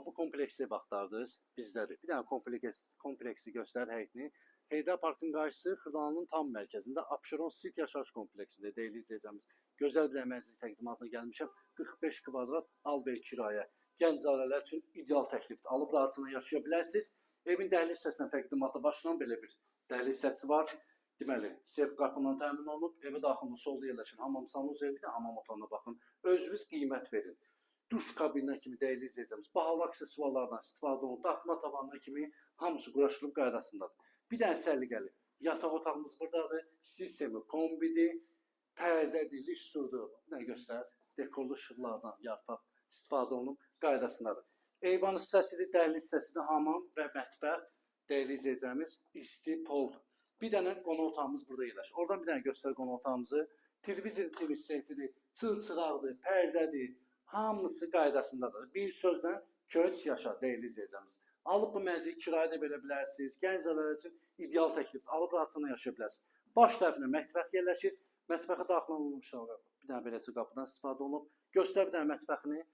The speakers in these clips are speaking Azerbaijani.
Amma bu kompleksi vaxtlardınız bizləri. Bir dənə kompleksi göstərir həyətini. Heydər Parkın qarşısı Xırdalanın tam mərkəzində Abşeron City yaşayış kompleksidir. Deyili izləyəcəyimiz gözəl bir əməzilik təqdimatına gəlmişəm. 45 kvadrat al-ver kirayə. Gənc ailələr üçün ideal təklifdir. Alıb rahatına yaşaya bilərsiniz. Evin dəhliz hissəsinə təqdimatı başlanan belə bir dəhliz hissəsi var. Deməli, sef qapından təmin olunub, evə daxilində solda yerləşən hamam sanuz evi də hamam otağına baxın. Özünüz qiymət verin. Duş kabininə kimi dəyərli izləyəcəyimiz bahalı aksesuarlardan istifadə olunub, daxma tavanına kimi hamısı quraşdırılıb qaydasındadır. Bir dənə səliqəli yataq otağımız buradadır. Sistemi kombidir, pərdədir, lüstrdur. Nə göstərir? Dekorlu işıqlardan yarpaq istifadə olunub qaydasındadır. Eyvan hissəsidir, dəhliz hissəsidir, hamam və mətbəx dəyərli izləyəcəyimiz isti poldur. Bir dənə qonaq otağımız burada yerləşir. Oradan bir dənə göstər qonaq otağımızı. Televizor setidir, çırçıraqdır, pərdədir. Hamısı qaydasındadır. Bir sözlə köç yaşa dəyərli izləyəcəyimiz. Alıb bu mənzili kirayə də verə bilərsiniz. Gənc ailələr üçün ideal təklif. Alıb rahatına yaşaya bilərsiniz. Baş tərəfinə mətbəx yerləşir. Mətbəxə daxil olunmuş bir dənə beləsi qapıdan istifadə olunub. Göstər bir dənə mətbəxini.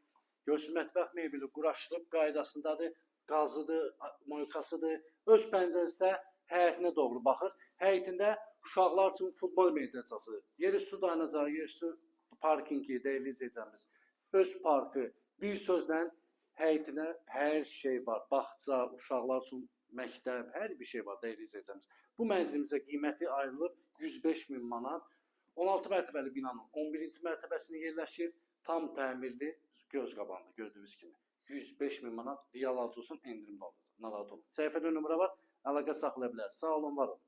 Görürsünüz, mətbəx mebeli quraşdırıb qaydasındadır. Qazıdır, moykasıdır. Öz pəncərəsi də həyətinə doğru baxır. Həyətində uşaqlar üçün futbol meydançası, yerüstü dayanacağı, yerüstü parkingi dəyərli izləyəcəyimiz. Öz parkı, bir sözlə həyətinə hər şey var. Bağça, uşaqlar üçün məktəb, hər bir şey var dəyərli izləyəcəyimiz. Bu mənzilimizə qiyməti ayrılıb 105.000 manat. 16 mərtəbəli binanın 11-ci mərtəbəsində yerləşir. Tam təmirli, göz qabağında gördüyünüz kimi. 105.000 manat real alıcı olsun, endirimli olur. Narahat olun. Səhifədə nömrə var, əlaqə saxlaya bilərsiniz. Sağ olun, var olun.